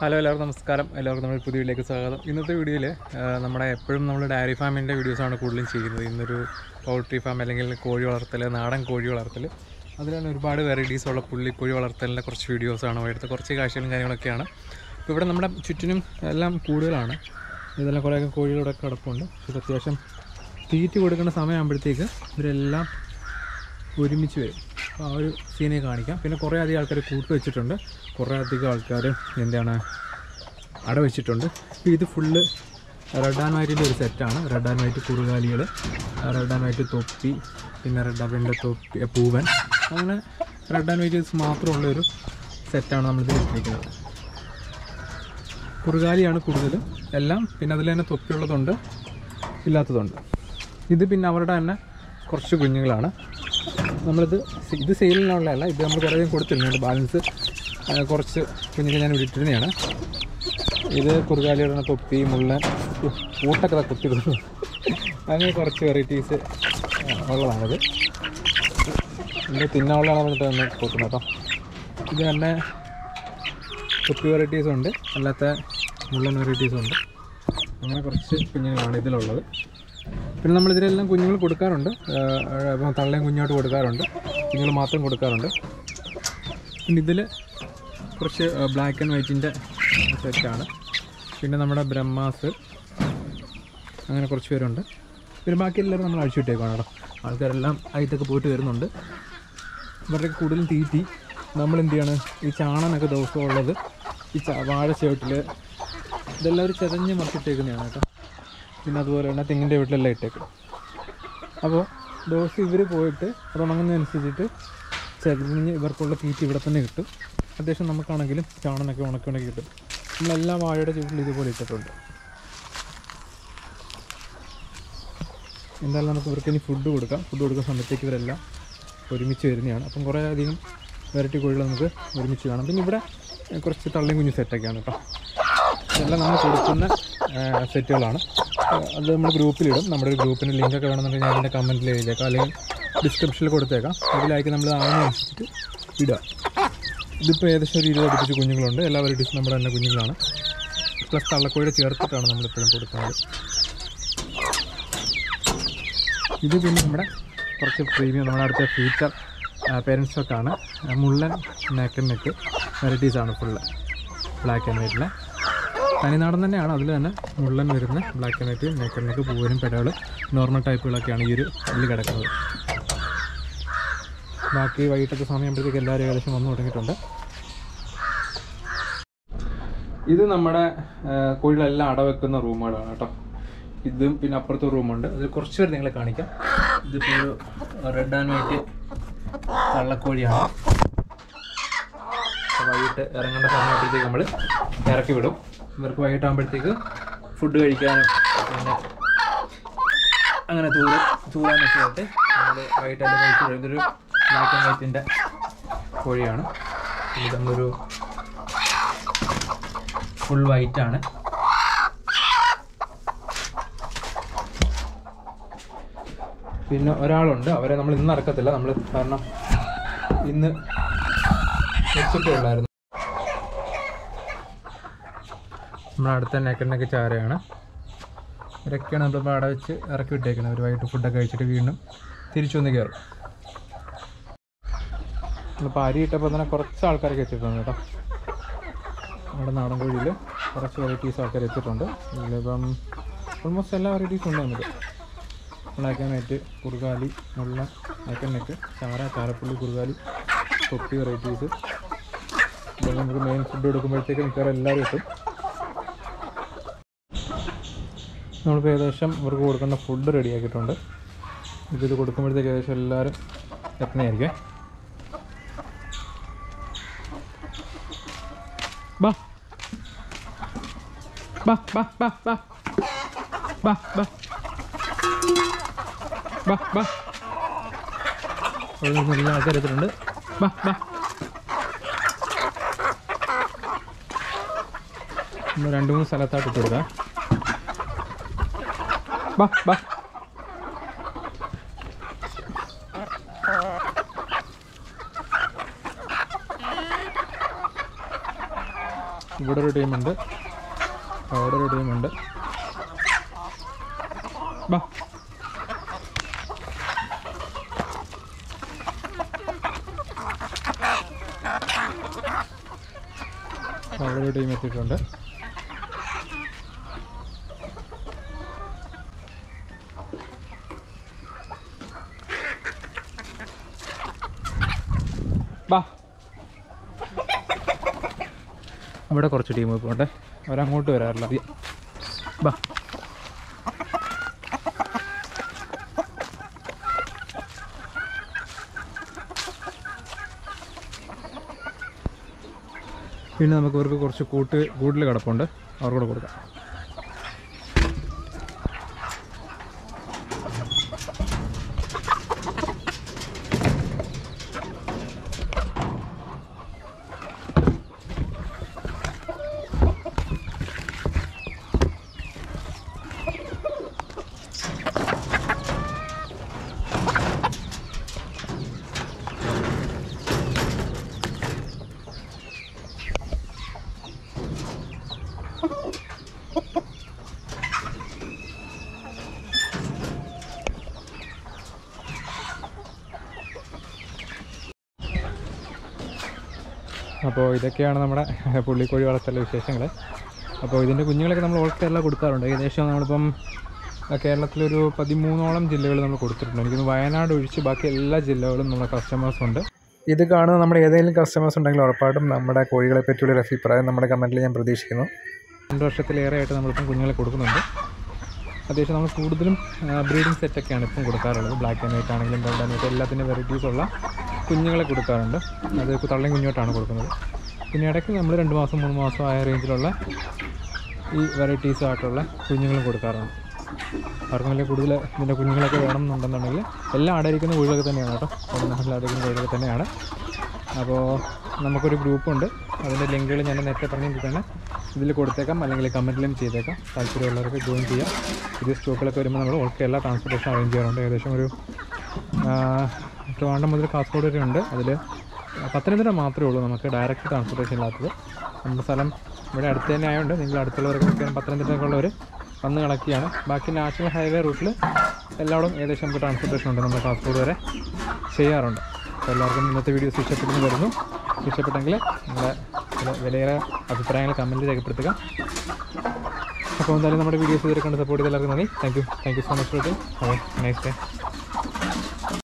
Hello എല്ലാവർക്കും നമസ്കാരം. എല്ലാവർക്കും നമ്മുടെ പുതിയ വീഡിയോയിലേക്ക് സ്വാഗതം. ഇന്നത്തെ വീഡിയോയിൽ നമ്മുടെ എപ്പോഴും നമ്മൾ ഡയറി ഫാമിൻ്റെ വീഡിയോസാണ് കൂടുതലും ചെയ്യുന്നത്. ഇന്നൊരു പൗൾട്രി ഫാം അല്ലെങ്കിൽ കോഴി വളർത്തൽ, നാടൻ കോഴി വളർത്തൽ, അതിലാണ് ഒരുപാട് വെറൈറ്റീസുള്ള പുള്ളിക്കോഴി വളർത്തലിൻ്റെ കുറച്ച് വീഡിയോസാണ്. എടുത്ത കുറച്ച് കാഴ്ചകളും കാര്യങ്ങളൊക്കെയാണ്. ഇപ്പോൾ ഇവിടെ നമ്മുടെ ചുറ്റിനും എല്ലാം കൂടുതലാണ്. ഇതെല്ലാം കുറേയൊക്കെ കോഴികളോടെ കിടപ്പുണ്ട്. ഇത് അത്യാവശ്യം തീറ്റ കൊടുക്കേണ്ട സമയമാകുമ്പോഴത്തേക്ക് ഇവരെല്ലാം ഒരുമിച്ച് വരും. അപ്പോൾ ആ ഒരു സീനെ കാണിക്കാം. പിന്നെ കുറേ അധികം ആൾക്കാർ കൂട്ട് വെച്ചിട്ടുണ്ട്, കുറേ അധികം ആൾക്കാർ അട വെച്ചിട്ടുണ്ട്. ഇപ്പോൾ ഇത് ഫുള്ള് റെഡ് ആൻഡ് വൈറ്റിൻ്റെ ഒരു സെറ്റാണ്. റെഡ് ആൻഡ് വൈറ്റ് കുറുകാലികൾ, റെഡ് ആൻഡ് വൈറ്റ് തൊപ്പി, പിന്നെ റെഡ് അവൻ്റെ തൊപ്പി പൂവൻ, അങ്ങനെ റെഡ് ആൻഡ് വൈറ്റ് മാത്രമുള്ളൊരു സെറ്റാണ് നമ്മളിത് ഇട്ടിരിക്കുന്നത്. കുറുകാലിയാണ് കൂടുതലും എല്ലാം. പിന്നെ അതിൽ തന്നെ തൊപ്പിയുള്ളതുണ്ട്, ഇല്ലാത്തതുണ്ട്. ഇത് പിന്നെ അവരുടെ തന്നെ കുറച്ച് കുഞ്ഞുങ്ങളാണ്. ഇത് സെയിലിനുള്ളതല്ല, ഇത് നമ്മൾ കുറേ കൊടുത്തിരുന്നുണ്ട്. ബാലൻസ് കുറച്ച് കുഞ്ഞുങ്ങൾ ഞാൻ വിട്ടിരുന്നതാണ്. ഇത് കുറുകാലിയുടെ തൊപ്പി, മുള്ളൻ, കൂട്ടൊക്കെ കുത്തിടുന്നു, അങ്ങനെ കുറച്ച് വെറൈറ്റീസ് ഉള്ളതാണിത്. ഇത് തിന്നാനുള്ളതാണ് വന്നിട്ട് തന്നെ കൊടുക്കുന്നത് കേട്ടോ. ഇത് തന്നെ തൊപ്പി വെറൈറ്റീസുണ്ട്, അല്ലാത്ത മുള്ളൻ വെറൈറ്റീസുണ്ട്. അങ്ങനെ കുറച്ച് കുഞ്ഞുങ്ങളാണ് ഇതിലുള്ളത്. പിന്നെ നമ്മളിതിലെല്ലാം കുഞ്ഞുങ്ങൾ കൊടുക്കാറുണ്ട്. അപ്പം തള്ളയും കുഞ്ഞായിട്ട് കൊടുക്കാറുണ്ട്, കുഞ്ഞുങ്ങൾ മാത്രം കൊടുക്കാറുണ്ട്. പിന്നെ ഇതിൽ കുറച്ച് ബ്ലാക്ക് ആൻഡ് വൈറ്റിൻ്റെ സെറ്റാണ്. പിന്നെ നമ്മുടെ ബ്രഹ്മാസ്, അങ്ങനെ കുറച്ച് പേരുണ്ട്. പിന്നെ ബാക്കി എല്ലാവരും നമ്മൾ അഴിച്ചു വിട്ടേക്കാണ് കേട്ടോ. ആൾക്കാരെല്ലാം അതിലൊക്കെ പോയിട്ട് വരുന്നുണ്ട്. ഇവരുടെ കൂടുതലും തീറ്റി നമ്മളെന്ത് ചെയ്യാണ്, ഈ ചാണനൊക്കെ ദിവസമുള്ളത് ഈ വാഴ ചുവട്ടിൽ ഇതെല്ലാം ഒരു ചെതഞ്ഞ് മറിച്ചിട്ടേക്കുന്നതാണ് കേട്ടോ. പിന്നെ അതുപോലെ തന്നെ തെങ്ങിൻ്റെ വീട്ടിലെല്ലാം ഇട്ടേക്കും. അപ്പോൾ ദിവസം ഇവർ പോയിട്ട് അത് ഉണങ്ങുന്നതനുസരിച്ചിട്ട് ചെതഞ്ഞ് ഇവർക്കുള്ള തീറ്റ ഇവിടെ തന്നെ കിട്ടും. അത്യാവശ്യം നമുക്കാണെങ്കിലും ചാണനൊക്കെ ഉണക്കി കിട്ടും. നമ്മളെല്ലാ വാഴയുടെ ചുവട്ടിൽ ഇതുപോലെ ഇട്ടിട്ടുണ്ട്. എന്തായാലും നമുക്ക് ഇവർക്ക് ഇനി ഫുഡ് കൊടുക്കുന്ന സമയത്തേക്ക് ഇവരെല്ലാം ഒരുമിച്ച് വരുന്നതാണ്. അപ്പം കുറേ അധികം വെറൈറ്റി കോഴികൾ നമുക്ക് ഒരുമിച്ച് കാണാം. പിന്നെ ഇവിടെ കുറച്ച് തള്ളിയും കുഞ്ഞു സെറ്റൊക്കെയാണ് കേട്ടോ. ഇതെല്ലാം നമ്മൾ കൊടുക്കുന്ന സെറ്റുകളാണ്. അത് നമ്മൾ ഗ്രൂപ്പിലിടും. നമ്മുടെ ഒരു ഗ്രൂപ്പിൻ്റെ ലിങ്കൊക്കെ വേണമെന്നുണ്ടെങ്കിൽ ഞാൻ അതിൻ്റെ കമൻറ്റിൽ എഴുതിയേക്കാം, അല്ലെങ്കിൽ ഡിസ്ക്രിപ്ഷനിൽ കൊടുത്തേക്കാം. അതിലേക്ക് നമ്മൾ ആവുന്നതനുസരിച്ചിട്ട് ഇടുക. ഇതിപ്പോൾ ഏകദേശം ഒരു 20 അടുപ്പിച്ച് കുഞ്ഞുങ്ങളുണ്ട്. എല്ലാ വെറൈറ്റീസും നമ്മുടെ തന്നെ കുഞ്ഞുങ്ങളാണ്. പ്ലസ് തള്ളക്കോഴിയുടെ ചേർത്തിട്ടാണ് നമ്മളിപ്പോഴും കൊടുക്കുന്നത്. ഇത് പിന്നെ നമ്മുടെ കുറച്ച് പ്രീമിയം, നമ്മുടെ അടുത്ത ഫ്യൂച്ചർ പേരൻസൊക്കെയാണ്. മുള്ളൻ നെക്ക് വെറൈറ്റീസാണ് ഫുള്ള് ബ്ലാക്ക് ആൻഡ് വൈറ്റിലെ. തനിനാടൻ തന്നെയാണ്. അതിൽ തന്നെ മുള്ളൻ വരുന്ന ബ്ലാക്ക് ആൻഡ് വൈറ്റ് നെക്ക് പൂവനും പെടകൾ നോർമൽ ടൈപ്പുകളൊക്കെയാണ് ഈ ഒരു ഇതിൽ കിടക്കുന്നത്. ബാക്കി വൈകിട്ടൊക്കെ സമയമ്പോഴത്തേക്ക് എല്ലാവരും ഏകദേശം വന്നു തുടങ്ങിയിട്ടുണ്ട്. ഇത് നമ്മുടെ കോഴികളെല്ലാം അടവെക്കുന്ന റൂമുകളാണ് കേട്ടോ. ഇതും പിന്നെ അപ്പുറത്തെ റൂമുണ്ട്. അതിൽ കുറച്ച് പേര് നിങ്ങളെ കാണിക്കാം. ഇതിപ്പോൾ ഒരു റെഡ് ആൻഡ് വൈറ്റ് തള്ളക്കോഴിയാണ്. വൈകിട്ട് ഇറങ്ങേണ്ട സമയത്തേക്ക് നമ്മൾ ഇറക്കി വിടും. ഇവർക്ക് വൈകിട്ടാകുമ്പോഴത്തേക്ക് ഫുഡ് കഴിക്കാനും പിന്നെ അങ്ങനെ തൂറാനൊക്കെ ആയിട്ട് നമ്മൾ വൈകിട്ടെല്ലാം കഴിച്ച് കഴിയും. ഇതൊരു ബ്ലാക്ക് ആൻഡ് വൈറ്റിൻ്റെ കോഴിയാണ്. ഇത് നമ്മളൊരു ഫുൾ വൈറ്റാണ്. പിന്നെ ഒരാളുണ്ട്, അവരെ നമ്മൾ ഇന്ന് ഇറക്കത്തില്ല. നമ്മൾ കാരണം ഇന്ന് വെച്ചിട്ടേ ഉള്ളായിരുന്നു. നമ്മുടെ അടുത്ത നെക്കണ്ണൊക്കെ ചാരയാണ്. ഇവരൊക്കെയാണ് നമ്മളിപ്പോൾ അട വെച്ച് ഇറക്കി വിട്ടേക്കുന്നത്. ഒരു വൈകിട്ട് ഫുഡൊക്കെ കഴിച്ചിട്ട് വീണ്ടും തിരിച്ചു വന്ന് കയറും. നമ്മളിപ്പോൾ അരി ഇട്ടപ്പോൾ തന്നെ കുറച്ച് ആൾക്കാരൊക്കെ എത്തിയിട്ടുണ്ട് കേട്ടോ. നമ്മുടെ നാടൻ കോഴിയിൽ കുറച്ച് വെറൈറ്റീസ് ആൾക്കാർ എത്തിയിട്ടുണ്ട്. ഇതിലിപ്പം ഓൾമോസ്റ്റ് എല്ലാ വെറൈറ്റീസും ഉണ്ട് നമുക്ക്. ബ്ലാക്ക് ആൻഡ് വൈറ്റ്, കുറുകാലി, മുള്ള, നെക്ക്, ചാരപ്പുള്ളി, കുറുകാലി, തൊപ്പി വെറൈറ്റീസ്. ഇതെല്ലാം നമുക്ക് മെയിൻ ഫുഡ് കൊടുക്കുമ്പോഴത്തേക്ക് മിക്കവാറും എല്ലാവരും എത്തും. നമ്മളിപ്പോൾ ഏകദേശം ഇവർക്ക് കൊടുക്കേണ്ട ഫുഡ് റെഡിയാക്കിയിട്ടുണ്ട്. ഇത് കൊടുക്കുമ്പോഴത്തേക്ക് ഏകദേശം എല്ലാവരും എത്തുന്നതായിരിക്കും. ബാ ബാ ബാ ബാ ബാ ബാ ബാ ബാ ബാ എല്ലാ ആൾക്കാർ എത്തിയിട്ടുണ്ട്. ബാ ബാ നമ്മൾ 2-3 സ്ഥലത്തായിട്ട് ഇട്ട് കൊടുക്കാം. ബാ ബാ ഇവിടെ ഒരു ടീമുണ്ട്, അവിടെ ഒരു ടീമുണ്ട്. ബാ, അവിടെ ഒരു ടീം എത്തിയിട്ടുണ്ട്. ബാ, ഇവിടെ കുറച്ച് ടീം പോട്ടെ, അവരങ്ങോട്ട് വരാറില്ല അധികം. ബാ, പിന്നെ നമുക്ക് ഇവർക്ക് കുറച്ച് കൂടുതൽ കിടപ്പുണ്ട്, അവർക്കൂടെ കൊടുക്കാം. അപ്പോൾ ഇതൊക്കെയാണ് നമ്മുടെ പുള്ളിക്കോഴി വളർത്തലിലെ വിശേഷങ്ങൾ. അപ്പോൾ ഇതിൻ്റെ കുഞ്ഞുങ്ങളൊക്കെ നമ്മൾ ഓൾ കേരള കൊടുക്കാറുണ്ട്. ഏകദേശം നമ്മളിപ്പം കേരളത്തിലൊരു 13ഓളം ജില്ലകൾ നമ്മൾ കൊടുത്തിട്ടുണ്ട്. എനിക്കൊന്ന് വയനാട് ഒഴിച്ച് ബാക്കി എല്ലാ ജില്ലകളും നമ്മുടെ കസ്റ്റമേഴ്സ് ഉണ്ട്. ഇത് കാണുന്ന നമ്മുടെ ഏതെങ്കിലും കസ്റ്റമേഴ്സ് ഉണ്ടെങ്കിൽ ഉറപ്പായിട്ടും നമ്മുടെ കോഴികളെ പറ്റിയുള്ളൊരു അഭിപ്രായം നമ്മുടെ കമൻറ്റിൽ ഞാൻ പ്രതീക്ഷിക്കുന്നു. 2 വർഷത്തിലേറെയായിട്ട് നമ്മളിപ്പം കുഞ്ഞുങ്ങളെ കൊടുക്കുന്നുണ്ട്. അത്യാവശ്യം നമ്മൾ കൂടുതലും ബ്രീഡിംഗ് സെറ്റൊക്കെയാണ് ഇപ്പം കൊടുക്കാറുള്ളത്. ബ്ലാക്ക് ആൻഡ് വൈറ്റ് ആണെങ്കിലും റെഡ് ആൻഡ് വൈറ്റ് എല്ലാത്തിൻ്റെ വെറൈറ്റീസുള്ള കുഞ്ഞുങ്ങളെ കൊടുക്കാറുണ്ട്. അത് തള്ളയും കുഞ്ഞോട്ടാണ് കൊടുക്കുന്നത്. പിന്നെ ഇടയ്ക്ക് നമ്മൾ 2 മാസം 3 മാസം ആയ റേഞ്ചിലുള്ള ഈ വെറൈറ്റീസ് ആയിട്ടുള്ള കുഞ്ഞുങ്ങളും കൊടുക്കാറുണ്ട്. ആർക്കും വലിയ കൂടുതൽ ഇതിൻ്റെ കുഞ്ഞുങ്ങളൊക്കെ വേണം എന്നുണ്ടെന്നുണ്ടെങ്കിൽ എല്ലാം അടയിരിക്കുന്ന കോഴികളൊക്കെ തന്നെയാണ് കേട്ടോ, എല്ലാം അടയിരിക്കുന്ന കോഴികളൊക്കെ തന്നെയാണ്. അപ്പോൾ നമുക്കൊരു ഗ്രൂപ്പുണ്ട്, അതിൻ്റെ ലിങ്കുകൾ ഞാൻ നേരത്തെ പറഞ്ഞിട്ട് തന്നെ ഇതിൽ കൊടുത്തേക്കാം, അല്ലെങ്കിൽ കമൻറ്റിലും ചെയ്തേക്കാം. താല്പര്യമുള്ളവർക്ക് ജോയിൻ ചെയ്യാം. ഇത് സ്റ്റോക്കിലൊക്കെ വരുമ്പോൾ നമ്മൾ ഓൾ കേരള ട്രാൻസ്പോർട്ടേഷൻ അറേഞ്ച് ചെയ്യാറുണ്ട്. ഏകദേശം ഒരു ട്രിവാൻഡ്രം മുതൽ കാസർഗോഡ് വരെ ഉണ്ട്. അതിൽ പത്തനംതിട്ട മാത്രമേ ഉള്ളൂ നമുക്ക് ഡയറക്റ്റ് ട്രാൻസ്പോർട്ടേഷൻ ഇല്ലാത്തത്. നമ്മുടെ സ്ഥലം ഇവിടെ അടുത്ത് തന്നെ ആയതുകൊണ്ട് നിങ്ങൾ അടുത്തുള്ളവരൊക്കെ മിക്കവാറും പത്തനംതിട്ടയ്ക്കുള്ളവർ വന്ന് കളക്ട് ചെയ്യാണ്. ബാക്കി നാഷണൽ ഹൈവേ റൂട്ടിൽ എല്ലായിടും ഏകദേശം നമുക്ക് ട്രാൻസ്പോർട്ടേഷൻ ഉണ്ട്, നമ്മുടെ കാസർഗോഡ് വരെ ചെയ്യാറുണ്ട്. അപ്പോൾ എല്ലാവർക്കും ഇന്നത്തെ വീഡിയോസ് ഇഷ്ടപ്പെട്ടെന്ന് വരുന്നു. ഇഷ്ടപ്പെട്ടെങ്കിൽ നിങ്ങളുടെ വിലയേറെ അഭിപ്രായങ്ങൾ കമൻറ്റ് രേഖപ്പെടുത്തുക. അപ്പോൾ എന്തായാലും നമ്മുടെ വീഡിയോസ് ഇതുവരെ കണ്ട് സപ്പോർട്ട് ചെയ്ത് എല്ലാവർക്കും നന്ദി. Thank you so much for watching. Have A nice day.